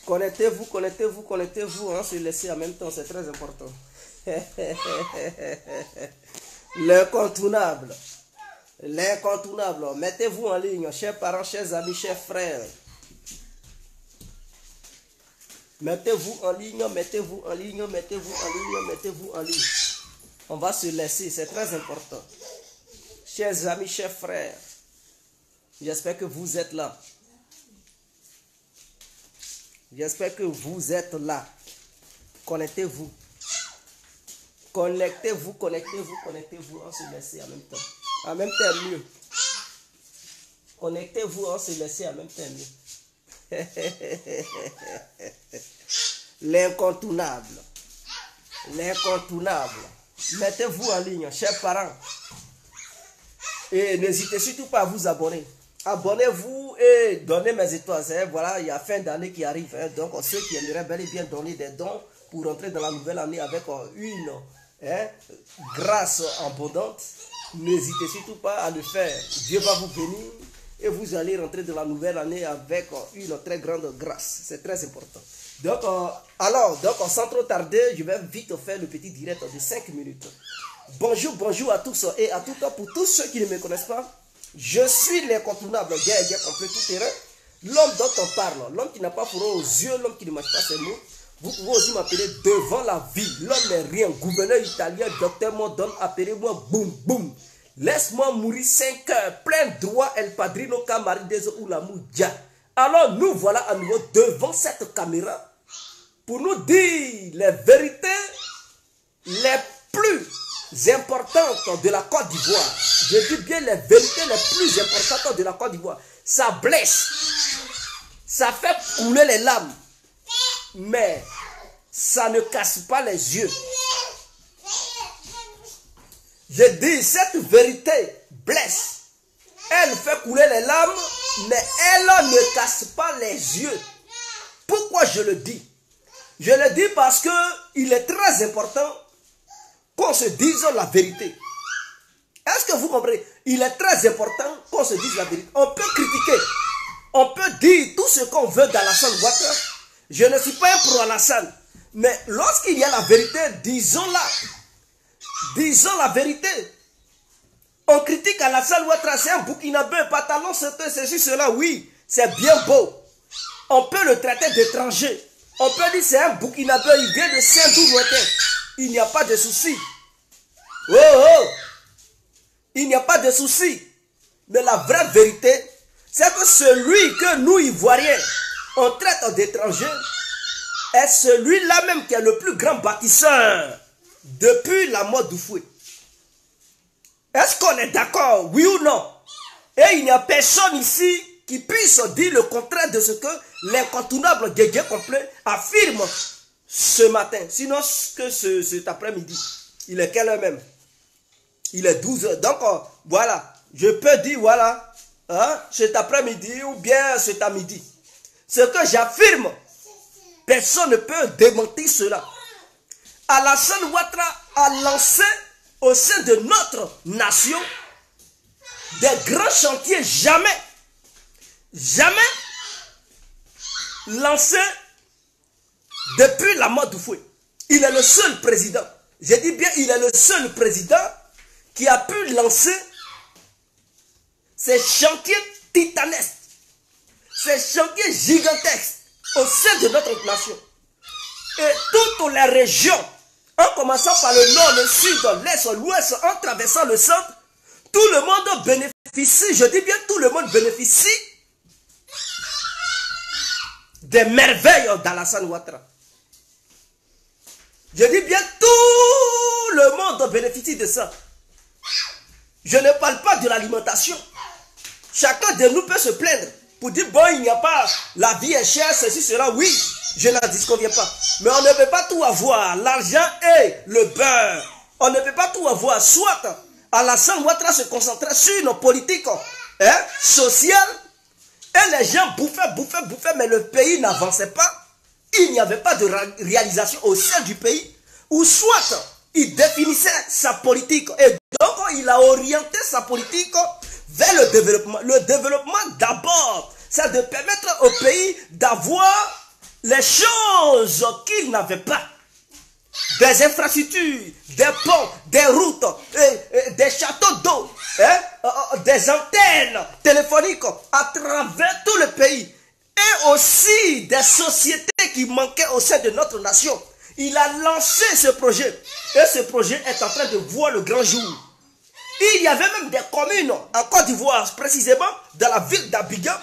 Connectez-vous, connectez-vous, connectez-vous, hein, se laisser en même temps, c'est très important. L'incontournable. L'incontournable. Mettez-vous en ligne, chers parents, chers amis, chers frères. Mettez-vous en ligne, mettez-vous en ligne, mettez-vous en ligne, mettez-vous en ligne. On va se laisser, c'est très important. Chers amis, chers frères, j'espère que vous êtes là. J'espère que vous êtes là. Connectez-vous. Connectez-vous, connectez-vous, connectez-vous. On se laisse en même temps. En même temps, mieux. Connectez-vous, on se laisse en même temps, mieux. L'incontournable. L'incontournable. Mettez-vous en ligne, chers parents. Et n'hésitez surtout pas à vous abonner. Abonnez-vous et donnez mes étoiles. Voilà, il y a fin d'année qui arrive. Donc, ceux qui aimeraient bel et bien donner des dons pour entrer dans la nouvelle année avec une grâce abondante, n'hésitez surtout pas à le faire. Dieu va vous bénir et vous allez rentrer dans la nouvelle année avec une très grande grâce. C'est très important. Donc, donc, sans trop tarder, je vais vite faire le petit direct de 5 minutes. Bonjour, bonjour à tous et à toutes. Pour tous ceux qui ne me connaissent pas, je suis l'incontournable guerrier complet tout terrain. L'homme dont on parle, l'homme qui n'a pas fourré aux yeux, l'homme qui ne mange pas ses mots. Vous pouvez aussi m'appeler devant la vie. L'homme n'est rien. Gouverneur italien, docteur Modon, appelez-moi boum boum. Laisse-moi mourir 5 heures. Plein droit, El Padrino, Camarides ou la Moudia. Alors nous voilà à nouveau devant cette caméra pour nous dire les vérités les plus importantes de la Côte d'Ivoire. Je dis bien les vérités les plus importantes de la Côte d'Ivoire. Ça blesse. Ça fait couler les larmes. Mais ça ne casse pas les yeux. Je dis, cette vérité blesse. Elle fait couler les larmes, mais elle ne casse pas les yeux. Pourquoi je le dis? Je le dis parce que il est très important qu'on se dise la vérité. Est-ce que vous comprenez? Il est très important qu'on se dise la vérité. On peut critiquer, on peut dire tout ce qu'on veut d'Alassane Ouattara. Je ne suis pas un pro-Alassane, mais lorsqu'il y a la vérité, disons-la. Disons la vérité. On critique Alassane Ouattara, c'est un Burkinabé, pantalon, ceci, cela, oui, c'est bien beau. On peut le traiter d'étranger. On peut dire c'est un Burkinabé, il vient de Saint-Doux-Lointain. Il n'y a pas de souci. Oh oh! Il n'y a pas de souci. Mais la vraie vérité, c'est que celui que nous, Ivoiriens, on traite d'étranger, est celui-là même qui est le plus grand bâtisseur depuis la mort d'Oufoué. Est-ce qu'on est d'accord, oui ou non? Et il n'y a personne ici qui puisse dire le contraire de ce que l'incontournable Guégué complet affirme ce matin. Sinon, que cet après-midi, il est quelle heure même? Il est 12 heures. Donc, voilà, je peux dire, voilà, hein, cet après-midi ou bien cet à midi. Ce que j'affirme, personne ne peut démentir cela. Alassane Ouattara a lancé au sein de notre nation des grands chantiers jamais lancés depuis la mort d'Oufoué. Il est le seul président, je dis bien il est le seul président qui a pu lancer ces chantiers titanesques, ces chantiers gigantesques au sein de notre nation. Et toutes les régions, en commençant par le nord, le sud, l'est, l'ouest, en traversant le centre, tout le monde bénéficie, je dis bien tout le monde bénéficie des merveilles d'Alassane Ouattara. Je dis bien tout le monde bénéficie de ça. Je ne parle pas de l'alimentation. Chacun de nous peut se plaindre pour dire, bon, il n'y a pas, la vie est chère, ceci, cela, oui, je n'en disconviens pas. Mais on ne peut pas tout avoir, l'argent et le beurre. On ne peut pas tout avoir. Soit Alassane Ouattara se concentrait sur nos politiques sociales, et les gens bouffaient, mais le pays n'avançait pas. Il n'y avait pas de réalisation au sein du pays, ou soit il définissait sa politique, et donc il a orienté sa politique vers le développement. Le développement d'abord, c'est de permettre au pays d'avoir les choses qu'ils n'avaient pas. Des infrastructures, des ponts, des routes, des châteaux d'eau, des antennes téléphoniques à travers tout le pays. Et aussi des sociétés qui manquaient au sein de notre nation. Il a lancé ce projet. Et ce projet est en train de voir le grand jour. Il y avait même des communes en Côte d'Ivoire, précisément dans la ville d'Abidjan,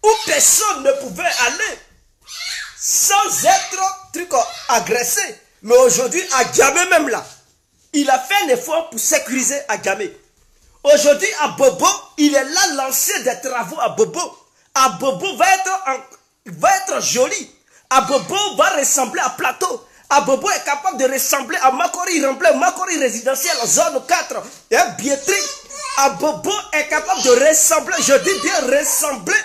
où personne ne pouvait aller sans être agressé. Mais aujourd'hui, à Djamé même là, il a fait un effort pour sécuriser à Djamé. Aujourd'hui, à Bobo, il est là lancé des travaux à Bobo. À Bobo va être joli. À Bobo va ressembler à Plateau. À Bobo est capable de ressembler à Makori, Makori résidentiel, zone 4, et Biétri. À Bobo est capable de ressembler, je dis bien ressembler,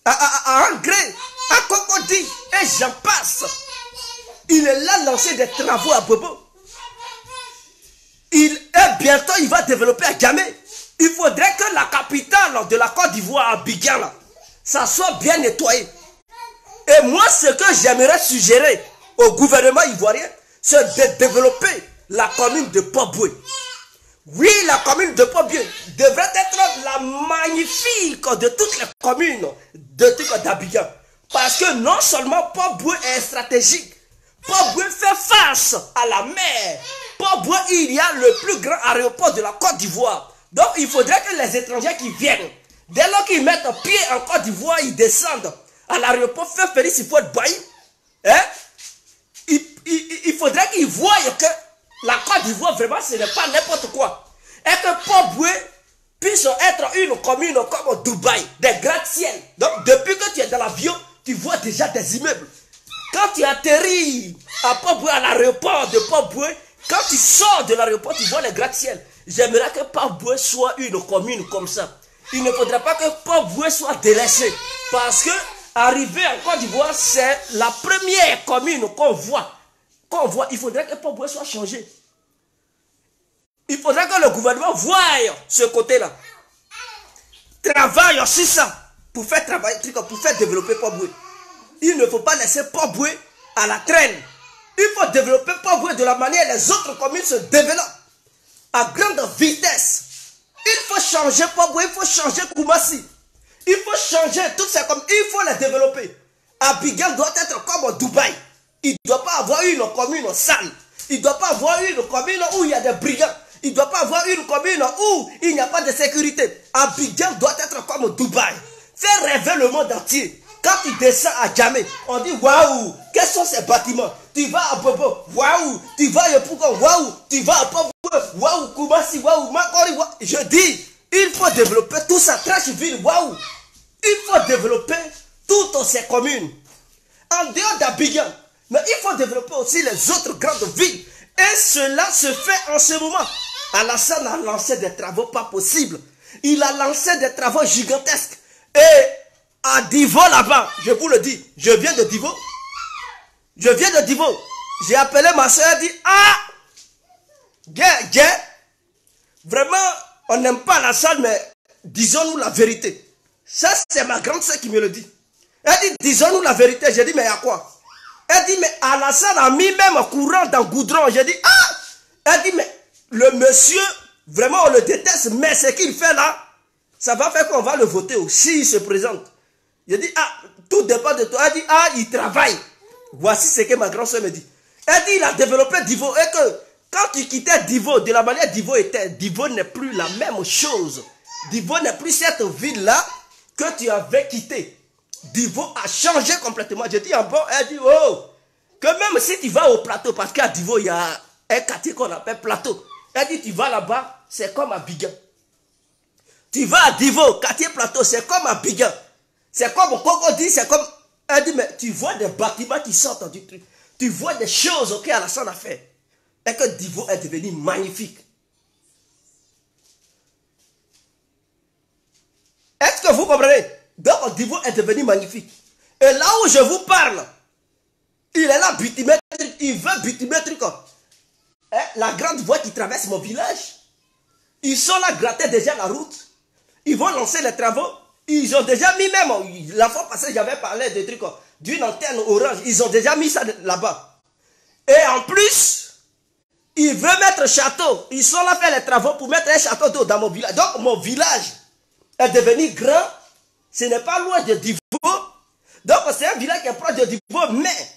à Angré, à Cocody, et j'en passe. Il est là lancé des travaux à Bobo. Et bientôt, il va développer à Djamé. Il faudrait que la capitale de la Côte d'Ivoire, Abidjan, ça soit bien nettoyé. Et moi, ce que j'aimerais suggérer au gouvernement ivoirien, c'est de développer la commune de Port-Boué. Oui, la commune de Port-Boué devrait être la magnifique de toutes les communes d'Abidjan. Parce que non seulement Port-Boué est stratégique, Port-Boué fait face à la mer. Port-Boué, il y a le plus grand aéroport de la Côte d'Ivoire. Donc, il faudrait que les étrangers qui viennent, dès lors qu'ils mettent pied en Côte d'Ivoire, ils descendent à l'aéroport Félix Houphouët-Boigny. Il faudrait qu'ils voient que la Côte d'Ivoire, vraiment, ce n'est pas n'importe quoi. Et que Port-Boué puisse être une commune comme Dubaï, des gratte-ciel. Donc, depuis que tu es dans l'avion, tu vois déjà des immeubles. Quand tu atterris à Port-Boué, à l'aéroport de Port-Boué, quand tu sors de l'aéroport, tu vois les gratte-ciel. J'aimerais que Port-Boué soit une commune comme ça. Il ne faudrait pas que Port-Boué soit délaissé. Parce que arriver en Côte d'Ivoire, c'est la première commune qu'on voit. Il faudrait que Port-Boué soit changé. Il faudrait que le gouvernement voie ce côté-là. Travaille sur ça pour faire travailler, pour faire développer Port-Boué. Il ne faut pas laisser Port-Boué à la traîne. Il faut développer Port-Boué de la manière dont les autres communes se développent. À grande vitesse. Il faut changer Port-Boué, il faut changer Koumassi. Il faut changer toutes ces communes. Il faut les développer. Abidjan doit être comme Dubaï. Il ne doit pas avoir une commune sale. Il ne doit pas avoir une commune où il y a des brigands. Il ne doit pas avoir une commune où il n'y a pas de sécurité. Abidjan doit être comme Dubaï. Faire rêver le monde entier. Quand tu descends à Djamé, on dit waouh, quels sont ces bâtiments? Tu vas à Bobo, waouh, tu vas à Yopougon, waouh, tu vas à Port, waouh, Koumassi, waouh, Makori, waouh. Je dis, il faut développer tout ça, Trashville, waouh. Il faut développer toutes ces communes. En dehors d'Abidjan, mais il faut développer aussi les autres grandes villes. Et cela se fait en ce moment. Alassane a lancé des travaux pas possibles. Il a lancé des travaux gigantesques. Et à Divo là-bas, je vous le dis, je viens de Divo. Je viens de Divo. J'ai appelé ma soeur et dit, ah, vraiment, on n'aime pas Alassane, mais disons-nous la vérité. Ça, c'est ma grande soeur qui me le dit. Elle dit, disons-nous la vérité. J'ai dit, mais à quoi? Elle dit, mais Alassane a mis même courant dans Goudron. J'ai dit, ah! Elle dit, mais le monsieur, vraiment, on le déteste, mais ce qu'il fait là, ça va faire qu'on va le voter aussi, il se présente. J'ai dit, ah, tout dépend de toi. Elle dit, ah, il travaille. Voici ce que ma grande soeur me dit. Elle dit, il a développé Divo. Et que quand tu quittais Divo, de la manière Divo était, Divo n'est plus la même chose. Divo n'est plus cette ville-là que tu avais quittée. Divo a changé complètement. J'ai dit, en bon, elle dit, oh, que même si tu vas au plateau, parce qu'à Divo, il y a un quartier qu'on appelle plateau. Elle dit, tu vas là-bas, c'est comme à Abidjan. Tu vas à Divo, quartier plateau, c'est comme à Abidjan. C'est comme au Cocody, c'est comme... Elle dit, mais tu vois des bâtiments qui sortent du truc. Tu vois des choses que Alassane a fait. Et que Divo est devenu magnifique. Est-ce que vous comprenez? Donc Divo est devenu magnifique. Et là où je vous parle, il est là bitumer, il veut bitumer truc. La grande voie qui traverse mon village. Ils sont là gratter déjà la route. Ils vont lancer les travaux. Ils ont déjà mis même, la fois passée, j'avais parlé de trucs, d'une antenne orange. Ils ont déjà mis ça là-bas. Et en plus, ils veulent mettre château. Ils sont là faire les travaux pour mettre un château d'eau dans mon village. Donc, mon village est devenu grand. Ce n'est pas loin de Divo. Donc, c'est un village qui est proche de Divo, mais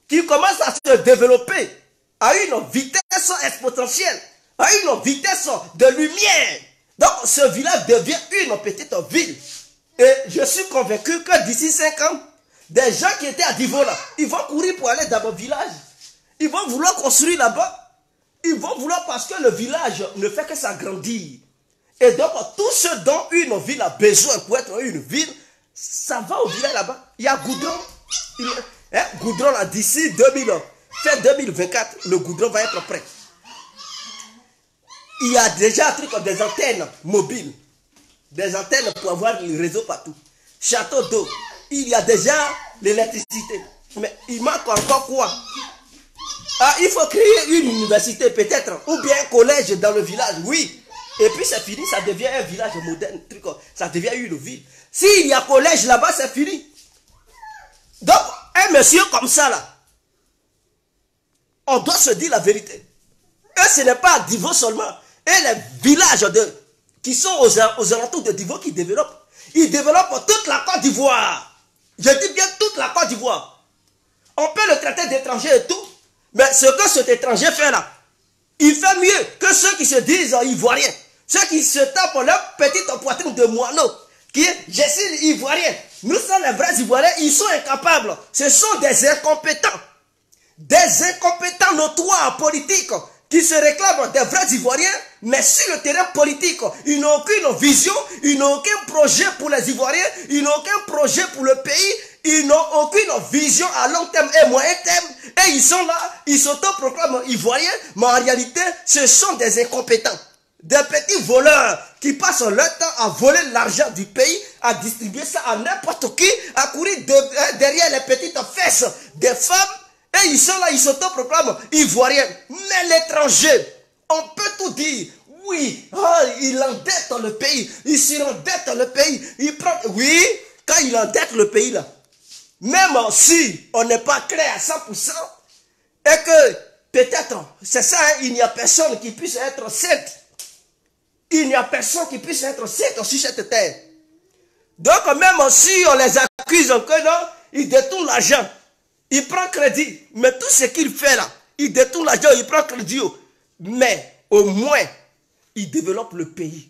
qui commence à se développer à une vitesse exponentielle, à une vitesse de lumière. Donc, ce village devient une petite ville. Et je suis convaincu que d'ici 5 ans, des gens qui étaient à Divo là, ils vont courir pour aller dans mon village. Ils vont vouloir construire là-bas. Ils vont vouloir parce que le village ne fait que s'agrandir. Et donc, tout ce dont une ville a besoin pour être une ville, ça va au village là-bas. Il y a goudron. Goudron là, d'ici 2024, le goudron va être prêt. Il y a déjà un truc comme des antennes mobiles. Des antennes pour avoir le réseau partout. Château d'eau. Il y a déjà l'électricité. Mais il manque encore quoi? Ah, il faut créer une université peut-être. Ou bien un collège dans le village. Oui. Et puis c'est fini. Ça devient un village moderne. Ça devient une ville. S'il y a collège là-bas, c'est fini. Donc, un monsieur comme ça là, on doit se dire la vérité. Et ce n'est pas à Divo seulement. Et les villages qui sont aux alentours de Divo qui développent. Ils développent toute la Côte d'Ivoire. Je dis bien toute la Côte d'Ivoire. On peut le traiter d'étranger et tout. Mais ce que cet étranger fait là, il fait mieux que ceux qui se disent ivoiriens. Ceux qui se tapent leur petite poitrine de moineau. Qui est, je suis ivoirien. Nous sommes les vrais ivoiriens. Ils sont incapables. Ce sont des incompétents. Des incompétents notoires politiques qui se réclament des vrais Ivoiriens, mais sur le terrain politique, ils n'ont aucune vision, ils n'ont aucun projet pour les Ivoiriens, ils n'ont aucun projet pour le pays, ils n'ont aucune vision à long terme et moyen terme, et ils sont là, ils s'autoproclament Ivoiriens, mais en réalité, ce sont des incompétents. Des petits voleurs qui passent leur temps à voler l'argent du pays, à distribuer ça à n'importe qui, à courir derrière les petites fesses des femmes. Et ils sont là, ils s'autoproclament ivoiriens. Mais l'étranger, on peut tout dire. Oui, il endette le pays. Il surendette le pays. Il prend, oui, quand il endette le pays là, même si on n'est pas clair à 100%, et que peut-être, c'est ça, hein, il n'y a personne qui puisse être sainte. Il n'y a personne qui puisse être sainte sur cette terre. Donc même si on les accuse que non, ils détournent l'argent. Il prend crédit, mais tout ce qu'il fait là, il détourne l'argent, il prend crédit. Mais au moins, il développe le pays.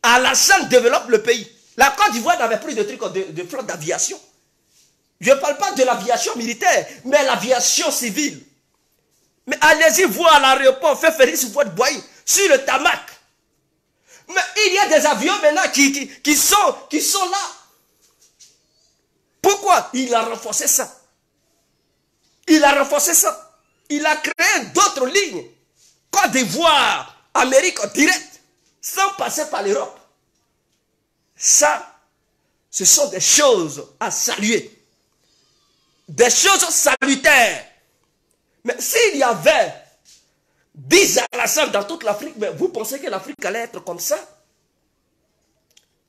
Alassane développe le pays. La Côte d'Ivoire n'avait plus de trucs de flotte d'aviation. Je ne parle pas de l'aviation militaire, mais l'aviation civile. Mais allez-y voir à l'aéroport, faites Félix Houphouët-Boigny, sur le tarmac. Mais il y a des avions maintenant qui sont là. Pourquoi? Il a renforcé ça. Il a renforcé ça. Il a créé d'autres lignes. Côte d'Ivoire, Amérique direct, sans passer par l'Europe. Ça, ce sont des choses à saluer. Des choses salutaires. Mais s'il y avait 10 Alassane dans toute l'Afrique, mais vous pensez que l'Afrique allait être comme ça?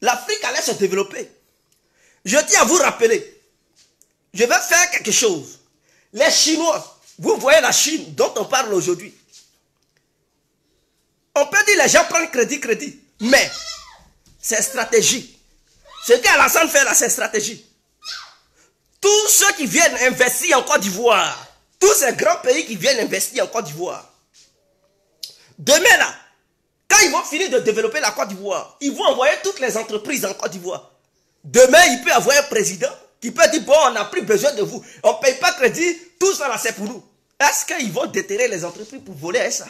L'Afrique allait se développer. Je tiens à vous rappeler, je vais faire quelque chose. Les Chinois, vous voyez la Chine dont on parle aujourd'hui. On peut dire les gens prennent crédit, mais c'est stratégie. Ce qu'Alassane fait là, c'est stratégie. Tous ceux qui viennent investir en Côte d'Ivoire, tous ces grands pays qui viennent investir en Côte d'Ivoire, demain là, quand ils vont finir de développer la Côte d'Ivoire, ils vont envoyer toutes les entreprises en Côte d'Ivoire. Demain, il peut y avoir un président qui peut dire, bon, on n'a plus besoin de vous. On ne paye pas crédit, tout ça là, c'est pour nous. Est-ce qu'ils vont déterrer les entreprises pour voler ça?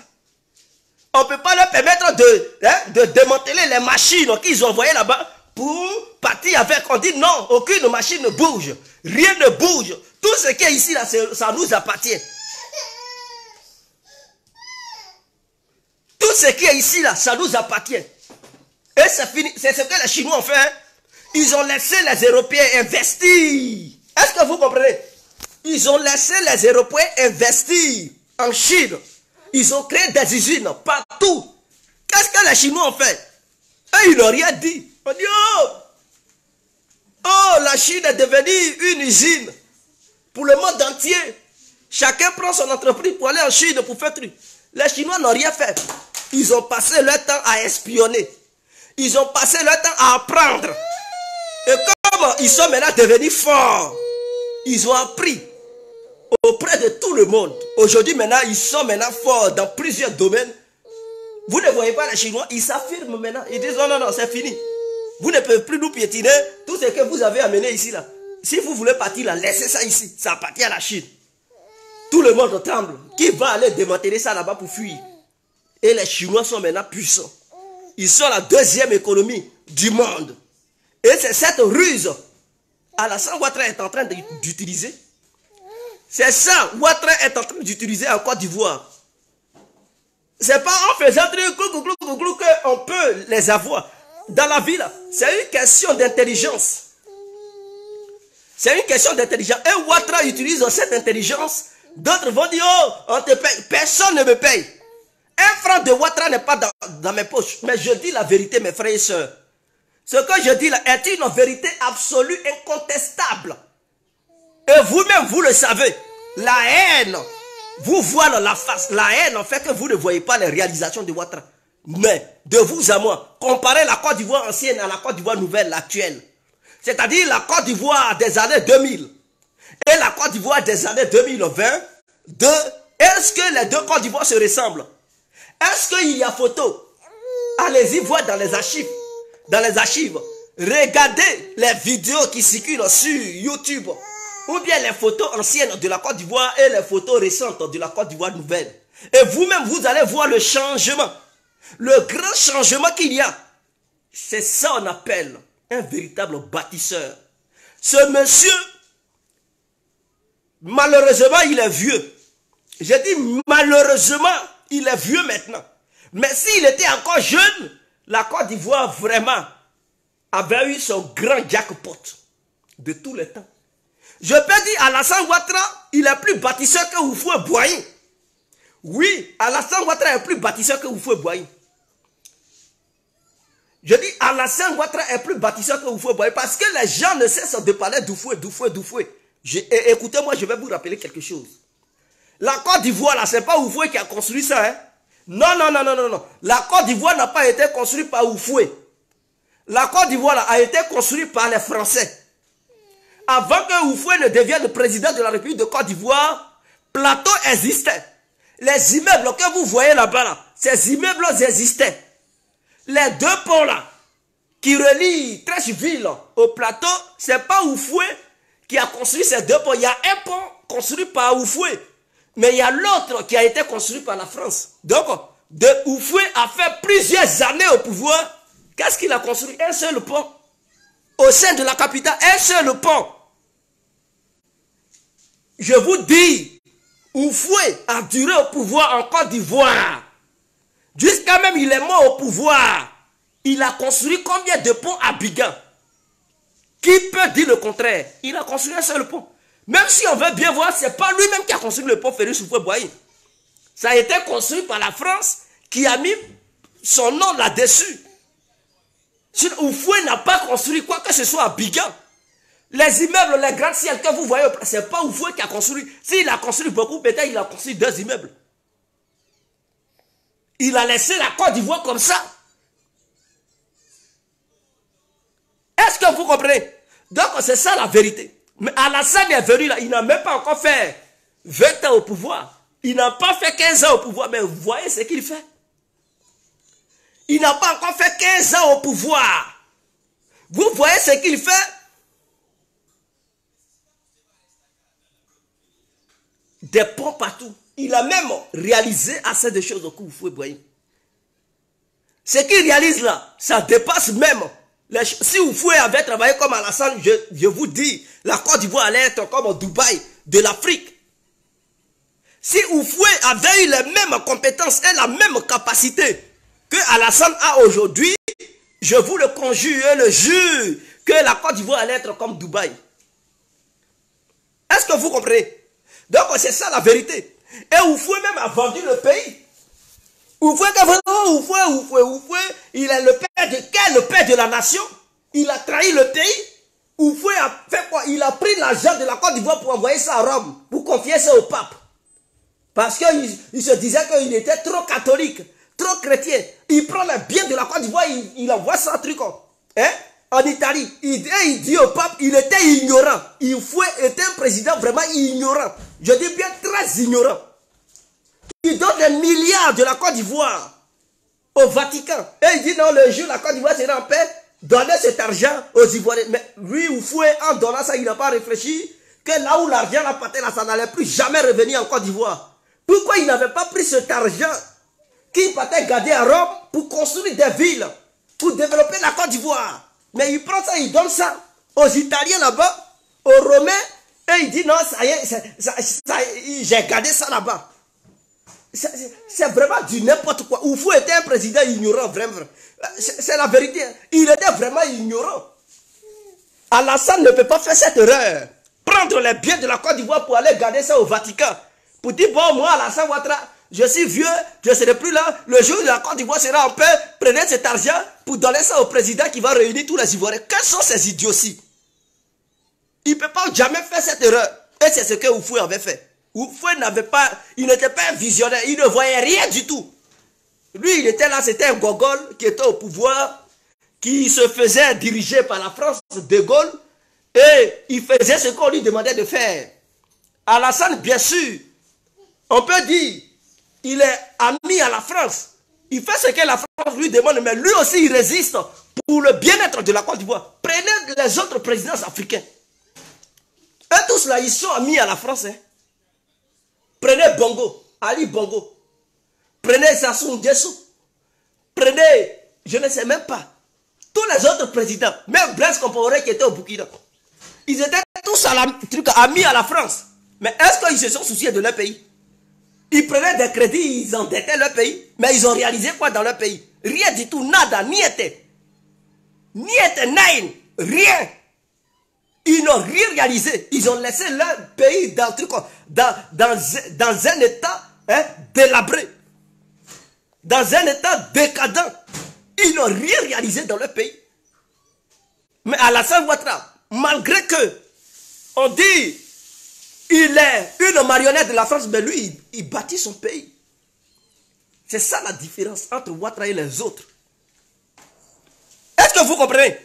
On ne peut pas leur permettre de démanteler les machines qu'ils ont envoyées là-bas pour partir avec. On dit non, aucune machine ne bouge. Rien ne bouge. Tout ce qui est ici, là, ça nous appartient. Tout ce qui est ici, là, ça nous appartient. Et c'est fini. C'est ce que les Chinois ont fait. Hein? Ils ont laissé les Européens investir. Est-ce que vous comprenez? Ils ont laissé les Européens investir en Chine. Ils ont créé des usines partout. Qu'est-ce que les Chinois ont fait? Et ils n'ont rien dit. On dit, oh, Oh, la Chine est devenue une usine pour le monde entier. Chacun prend son entreprise pour aller en Chine pour faire truc. Les Chinois n'ont rien fait. Ils ont passé leur temps à espionner. Ils ont passé leur temps à apprendre. Et comme ils sont maintenant devenus forts, ils ont appris auprès de tout le monde. Aujourd'hui, maintenant, ils sont maintenant forts dans plusieurs domaines. Vous ne voyez pas les Chinois, ils s'affirment maintenant. Ils disent non, non, non, c'est fini. Vous ne pouvez plus nous piétiner. Tout ce que vous avez amené ici, là. Si vous voulez partir là, laissez ça ici. Ça appartient à la Chine. Tout le monde tremble. Qui va aller démanteler ça là-bas pour fuir? Et les Chinois sont maintenant puissants. Ils sont la deuxième économie du monde. Et c'est cette ruse Alassane Ouattara est en train d'utiliser. C'est ça, Ouattara est en train d'utiliser en Côte d'Ivoire. C'est pas en faisant truc qu'on peut les avoir. Dans la vie, c'est une question d'intelligence. C'est une question d'intelligence. Et Ouattara utilise cette intelligence. D'autres vont dire, oh, on te paye. Personne ne me paye. Un franc de Ouattara n'est pas dans mes poches. Mais je dis la vérité, mes frères et sœurs. Ce que je dis là est une vérité absolue, incontestable. Et vous-même, vous le savez. La haine vous voile la face. La haine en fait que vous ne voyez pas les réalisations de Ouattara. Mais de vous à moi, comparez la Côte d'Ivoire ancienne à la Côte d'Ivoire nouvelle, actuelle. C'est-à-dire la Côte d'Ivoire des années 2000 et la Côte d'Ivoire des années 2020. Est-ce que les deux Côtes d'Ivoire se ressemblent? Est-ce qu'il y a photo? Allez-y voir dans les archives. Dans les archives. Regardez les vidéos qui circulent sur YouTube. Ou bien les photos anciennes de la Côte d'Ivoire et les photos récentes de la Côte d'Ivoire nouvelle. Et vous-même, vous allez voir le changement. Le grand changement qu'il y a. C'est ça qu'on appelle un véritable bâtisseur. Ce monsieur, malheureusement, il est vieux. J'ai dit malheureusement, il est vieux maintenant. Mais s'il était encore jeune, la Côte d'Ivoire vraiment avait eu son grand jackpot de tous les temps. Je peux dire Alassane Ouattara, il est plus bâtisseur que Houphouët-Boigny. Oui, Alassane Ouattara est plus bâtisseur que Houphouët-Boigny. Je dis Alassane Ouattara est plus bâtisseur que Houphouët-Boigny parce que les gens ne cessent de parler d'Houphouët. Écoutez-moi, je vais vous rappeler quelque chose. La Côte d'Ivoire, là, c'est pas Houphouët qui a construit ça, hein. Non, non, non, non, non, non. La Côte d'Ivoire n'a pas été construite par Houphouët. La Côte d'Ivoire a été construite par les Français. Avant que Houphouët ne devienne le président de la République de Côte d'Ivoire, Plateau existait. Les immeubles que vous voyez là-bas, là, ces immeubles existaient. Les deux ponts là, qui relient Treichville au Plateau, c'est pas Houphouët qui a construit ces deux ponts. Il y a un pont construit par Houphouët, mais il y a l'autre qui a été construit par la France. Donc, Houphouët a fait plusieurs années au pouvoir. Qu'est-ce qu'il a construit? Un seul pont. Au sein de la capitale, un seul pont. Je vous dis, Houphouët a duré au pouvoir en Côte d'Ivoire. Jusqu'à même il est mort au pouvoir. Il a construit combien de ponts à Bigan? Qui peut dire le contraire? Il a construit un seul pont. Même si on veut bien voir, ce n'est pas lui-même qui a construit le pont Félix Houphouët-Boigny. Ça a été construit par la France qui a mis son nom là-dessus. Houphouët n'a pas construit quoi que ce soit à Bigan. Les immeubles, les gratte-ciel que vous voyez, ce n'est pas Houphouët qui a construit. S'il a construit beaucoup, peut-être il a construit 2 immeubles. Il a laissé la Côte d'Ivoire comme ça. Est-ce que vous comprenez? Donc c'est ça la vérité. Mais Alassane est venu là, il n'a même pas encore fait 20 ans au pouvoir. Il n'a pas fait 15 ans au pouvoir, mais vous voyez ce qu'il fait. Il n'a pas encore fait 15 ans au pouvoir. Vous voyez ce qu'il fait? Des ponts partout. Il a même réalisé assez de choses au coup Houphouët-Boigny. Ce qu'il réalise là, ça dépasse même. Si Houphouët avait travaillé comme Alassane, je vous dis, la Côte d'Ivoire allait être comme Dubaï de l'Afrique. Si Houphouët avait eu les mêmes compétences et la même capacité que Alassane a aujourd'hui, je vous le conjure et le jure que la Côte d'Ivoire allait être comme Dubaï. Est-ce que vous comprenez? Donc c'est ça la vérité. Et Houphouët même a vendu le pays. Houphouët, il est le père de quel? Le père de la nation. Il a trahi le pays. Oufoué a fait quoi? Il a pris l'argent de la Côte d'Ivoire pour envoyer ça à Rome, pour confier ça au pape. Parce qu'il se disait qu'il était trop catholique, trop chrétien. Il prend les biens de la Côte d'Ivoire, il envoie ça en truc, hein, en Italie. Il dit au pape, il était ignorant. Oufoué était un président vraiment ignorant. Je dis bien très ignorant. Il donne des milliards de la Côte d'Ivoire au Vatican. Et il dit non, le jour la Côte d'Ivoire sera en paix, donnez cet argent aux Ivoiriens. Mais lui, Oufoué, en donnant ça, il n'a pas réfléchi que là où l'argent l'a parté, là, ça n'allait plus jamais revenir en Côte d'Ivoire. Pourquoi il n'avait pas pris cet argent qu'il partait garder à Rome pour construire des villes, pour développer la Côte d'Ivoire? Mais il prend ça, il donne ça aux Italiens là-bas, aux Romains, et il dit non, ça y est, j'ai gardé ça là-bas. C'est vraiment du n'importe quoi. Oufou était un président ignorant, vraiment. C'est la vérité. Il était vraiment ignorant. Alassane ne peut pas faire cette erreur. Prendre les biens de la Côte d'Ivoire pour aller garder ça au Vatican. Pour dire, bon, moi, Alassane Ouattara, je suis vieux, je ne serai plus là. Le jour où la Côte d'Ivoire sera en paix, prenez cet argent pour donner ça au président qui va réunir tous les Ivoiriens. Quels sont ces idioties? Il ne peut pas jamais faire cette erreur. Et c'est ce que Oufou avait fait. Oufoué n'avait pas, il n'était pas un visionnaire, il ne voyait rien du tout. Lui, il était là, c'était un gogol qui était au pouvoir, qui se faisait diriger par la France, de Gaulle, et il faisait ce qu'on lui demandait de faire. Alassane, bien sûr, on peut dire, il est ami à la France. Il fait ce que la France lui demande, mais lui aussi, il résiste pour le bien-être de la Côte d'Ivoire. Prenez les autres présidents africains. Eux tous là, ils sont amis à la France, hein. Prenez Bongo, Ali Bongo. Prenez Sassou Nguesso. Prenez, je ne sais même pas, tous les autres présidents, même Blaise Compaoré qui était au Burkina. Ils étaient tous amis à la France. Mais est-ce qu'ils se sont souciés de leur pays? Ils prenaient des crédits, ils endettaient leur pays. Mais ils ont réalisé quoi dans leur pays? Rien du tout, nada, niente. Niente, nein, rien. Ils n'ont rien réalisé. Ils ont laissé leur pays dans un état, hein, délabré. Dans un état décadent. Ils n'ont rien réalisé dans leur pays. Mais Alassane Ouattara, malgré que on dit il est une marionnette de la France, mais lui, il bâtit son pays. C'est ça la différence entre Ouattara et les autres. Est-ce que vous comprenez?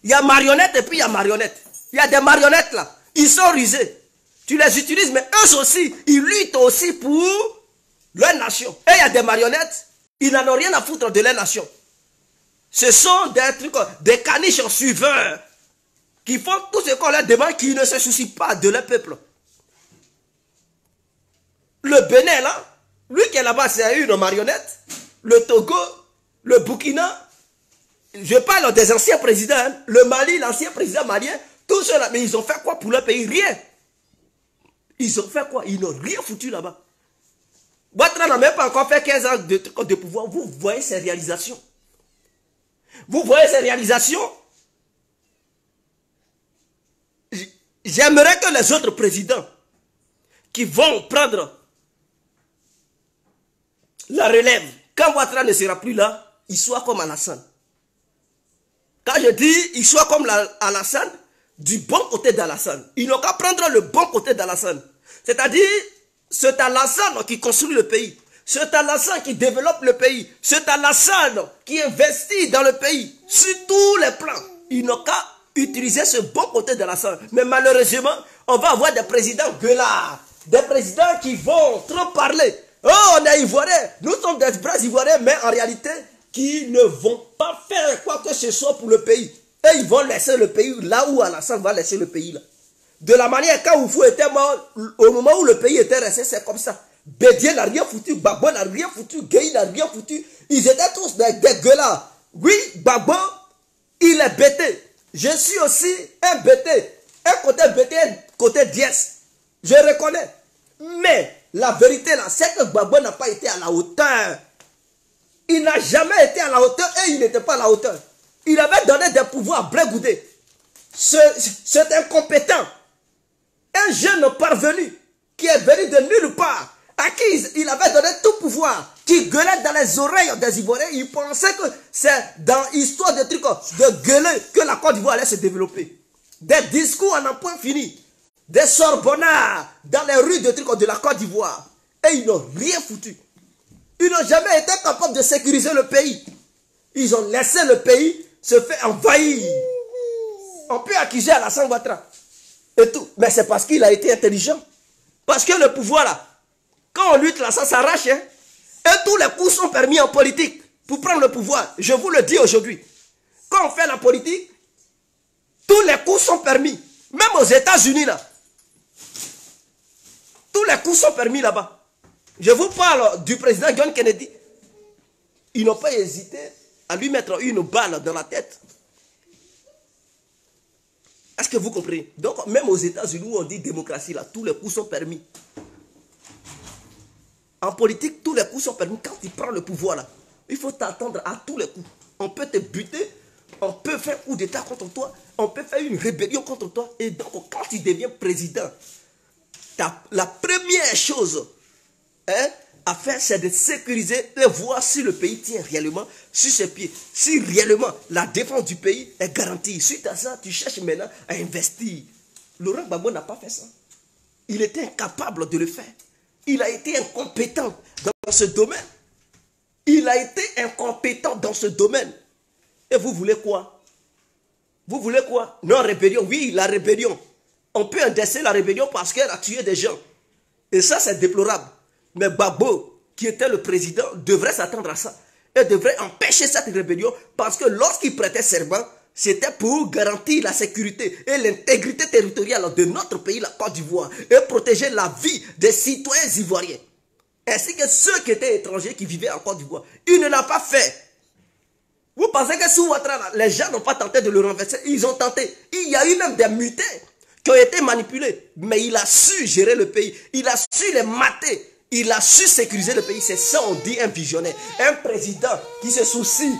Il y a marionnette et puis il y a marionnette. Il y a des marionnettes là. Ils sont rusés. Tu les utilises, mais eux aussi, ils luttent aussi pour leur nation. Et il y a des marionnettes, ils n'en ont rien à foutre de leur nation. Ce sont des trucs, des caniches suiveurs qui font tout ce qu'on leur demande, qui ne se soucient pas de leur peuple. Le Bénin là, lui qui est là-bas, c'est une marionnette. Le Togo, le Burkina, je parle des anciens présidents, hein. Le Mali, l'ancien président malien, tout cela, mais ils ont fait quoi pour leur pays? Rien. Ils ont fait quoi? Ils n'ont rien foutu là-bas. Ouattara n'a même pas encore fait 15 ans de pouvoir. Vous voyez ses réalisations. Vous voyez ces réalisations. J'aimerais que les autres présidents qui vont prendre la relève, quand Ouattara ne sera plus là, ils soient comme Alassane. Quand je dis ils soient comme Alassane, du bon côté d'Alassane. Ils n'ont qu'à prendre le bon côté d'Alassane. C'est-à-dire, c'est Alassane qui construit le pays. C'est Alassane qui développe le pays. C'est Alassane qui investit dans le pays. Sur tous les plans. Ils n'ont qu'à utiliser ce bon côté d'Alassane. Mais malheureusement, on va avoir des présidents gueulards. Des présidents qui vont trop parler. Oh, on est Ivoiriens. Nous sommes des vrais Ivoiriens, mais en réalité, qui ne vont pas faire quoi que ce soit pour le pays. Et ils vont laisser le pays là où Alassane va laisser le pays là. De la manière quand Oufou était mort, au moment où le pays était resté, c'est comme ça. Bédier n'a rien foutu, Gbagbo n'a rien foutu, Gueye n'a rien foutu. Ils étaient tous des gueulards. Oui, Gbagbo, il est bêté. Je suis aussi un bêté. Un côté bêté, un côté dièse. Je reconnais. Mais la vérité là, c'est que Gbagbo n'a pas été à la hauteur. Il n'a jamais été à la hauteur et il n'était pas à la hauteur. Il avait donné des pouvoirs à Blé Goudé. C'est incompétent. Un jeune parvenu qui est venu de nulle part, à qui il avait donné tout pouvoir, qui gueulait dans les oreilles des Ivoiriens. Il pensait que c'est dans l'histoire de trucs de gueuler que la Côte d'Ivoire allait se développer. Des discours à n'en point fini. Des sorbonnards dans les rues de la Côte d'Ivoire. Et ils n'ont rien foutu. Ils n'ont jamais été capables de sécuriser le pays. Ils ont laissé le pays se faire envahir. On peut accuser Alassane Ouattara et tout. Mais c'est parce qu'il a été intelligent. Parce que le pouvoir là, quand on lutte là, ça s'arrache. Hein? Et tous les coups sont permis en politique pour prendre le pouvoir. Je vous le dis aujourd'hui. Quand on fait la politique, tous les coups sont permis. Même aux États-Unis là. Tous les coups sont permis là-bas. Je vous parle du président John Kennedy. Ils n'ont pas hésité à lui mettre une balle dans la tête. Est-ce que vous comprenez? Donc, même aux États-Unis où on dit démocratie, là, tous les coups sont permis. En politique, tous les coups sont permis. Quand tu prends le pouvoir, là, il faut t'attendre à tous les coups. On peut te buter, on peut faire coup d'État contre toi, on peut faire une rébellion contre toi. Et donc, quand tu deviens président, la première chose à faire, c'est de sécuriser et voir si le pays tient réellement sur ses pieds. Si réellement la défense du pays est garantie. Suite à ça, tu cherches maintenant à investir. Laurent Gbagbo n'a pas fait ça. Il était incapable de le faire. Il a été incompétent dans ce domaine. Il a été incompétent dans ce domaine. Et vous voulez quoi? Vous voulez quoi? Non, rébellion. Oui, la rébellion. On peut indexer la rébellion parce qu'elle a tué des gens. Et ça, c'est déplorable. Mais Gbagbo, qui était le président, devrait s'attendre à ça. Et devrait empêcher cette rébellion parce que lorsqu'il prêtait serment, c'était pour garantir la sécurité et l'intégrité territoriale de notre pays, la Côte d'Ivoire, et protéger la vie des citoyens ivoiriens. Ainsi que ceux qui étaient étrangers qui vivaient en Côte d'Ivoire. Il ne l'a pas fait. Vous pensez que sous Ouattara, les gens n'ont pas tenté de le renverser? Ils ont tenté. Il y a eu même des mutins qui ont été manipulés. Mais il a su gérer le pays. Il a su les mater. Il a su sécuriser le pays. C'est ça on dit un visionnaire. Un président qui se soucie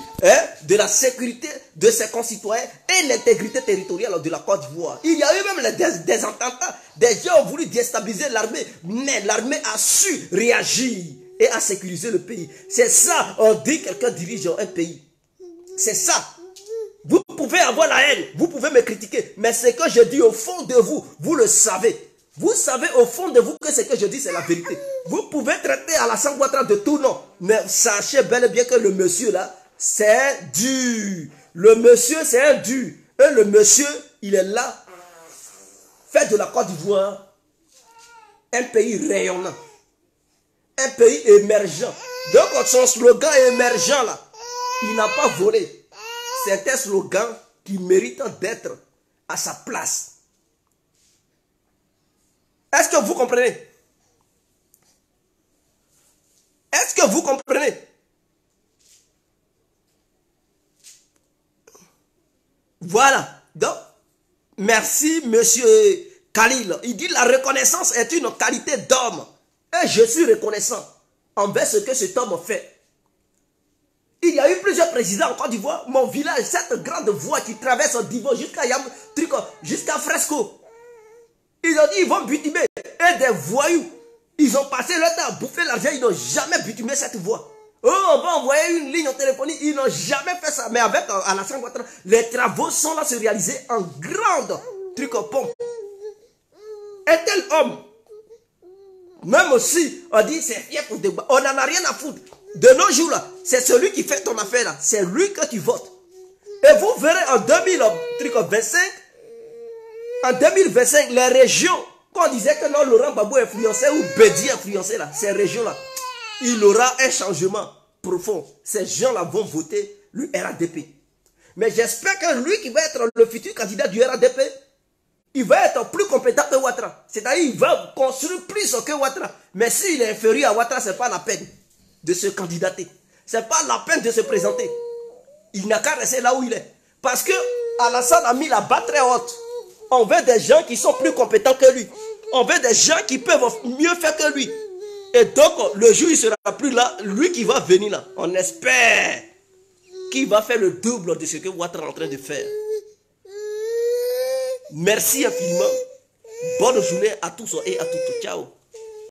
de la sécurité de ses concitoyens et l'intégrité territoriale de la Côte d'Ivoire. Il y a eu même des attentats. Des gens ont voulu déstabiliser l'armée. Mais l'armée a su réagir et a sécurisé le pays. C'est ça on dit quelqu'un dirige un pays. C'est ça. Vous pouvez avoir la haine. Vous pouvez me critiquer. Mais ce que je dis au fond de vous, vous le savez. Vous savez au fond de vous que ce que je dis, c'est la vérité. Vous pouvez traiter Alassane Ouattara de tout nom. Mais sachez bel et bien que le monsieur là, c'est dur. Le monsieur, c'est un dur. Et le monsieur, il est là. Fait de la Côte d'Ivoire un pays rayonnant. Un pays émergent. Donc son slogan émergent là, il n'a pas volé. C'est un slogan qui mérite d'être à sa place. Est-ce que vous comprenez? Est-ce que vous comprenez? Voilà. Donc, merci, monsieur Khalil. Il dit la reconnaissance est une qualité d'homme. Et je suis reconnaissant envers ce que cet homme fait. Il y a eu plusieurs présidents en Côte d'Ivoire. Mon village, cette grande voie qui traverse Divo jusqu'à Fresco. Ils ont dit ils vont bitumer. Et des voyous, ils ont passé leur temps à bouffer l'argent. Ils n'ont jamais bitumé cette voie. Oh, on va envoyer une ligne téléphonique. Ils n'ont jamais fait ça. Mais avec Alassane Ouattara, les travaux sont là se réaliser en grande pompe. Un tel homme, même aussi, on dit c'est fier pour débat. On n'en a rien à foutre. De nos jours là, c'est celui qui fait ton affaire là. C'est lui que tu votes. Et vous verrez en 2025, en 2025, les régions, quand on disait que non, Laurent Gbagbo influencé ou Bédi influencé là, ces régions-là, il aura un changement profond. Ces gens-là vont voter le RADP. Mais j'espère que lui qui va être le futur candidat du RADP, il va être plus compétent que Ouattara. C'est-à-dire il va construire plus que Ouattara. Mais s'il est inférieur à Ouattara, ce n'est pas la peine de se candidater. Ce n'est pas la peine de se présenter. Il n'a qu'à rester là où il est. Parce que Alassane a mis la barre très haute. On veut des gens qui sont plus compétents que lui. On veut des gens qui peuvent mieux faire que lui. Et donc, le jour, il ne sera plus là. Lui qui va venir là, on espère qu'il va faire le double de ce que Ouattara est en train de faire. Merci infiniment. Bonne journée à tous et à toutes. Ciao.